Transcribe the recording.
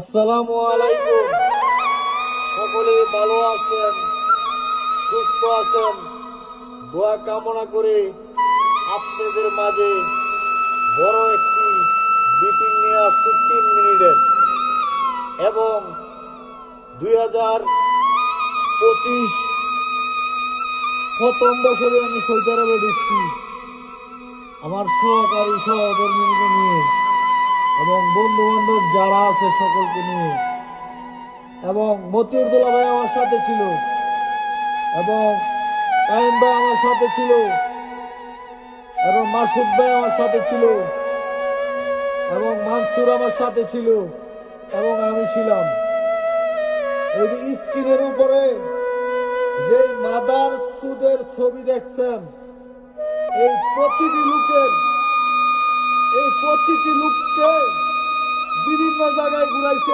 আসসালামু আলাইকুম। সকলে ভালো আছেন, সুস্থ আছেন, দোয়া কামনা করে আপনাদের মাঝে বড় একটি মিটিং নিয়ে আসছি 3 মিনিটের। এবং 2025 প্রথম বছরে আমি সৌদি আরবে ঢুকছি আমার সহকারী সহকর্মীকে নিয়ে এবং বন্ধু বান্ধব যারা আছে সকলকে নিয়ে। এবং মতিউর দুলা ভাই আমার সাথে ছিল, এবং কাইম ভাই আমার সাথে ছিল, এবং মাসুদ ভাই আমার সাথে ছিল, এবং মানসুর আমার সাথে ছিল, এবং আমি ছিলাম। এই যে স্ক্রিনের উপরে যে মাদার সুদের ছবি দেখছেন, এই প্রতিটি লোককে বিভিন্ন জায়গায় ঘুরাইছে।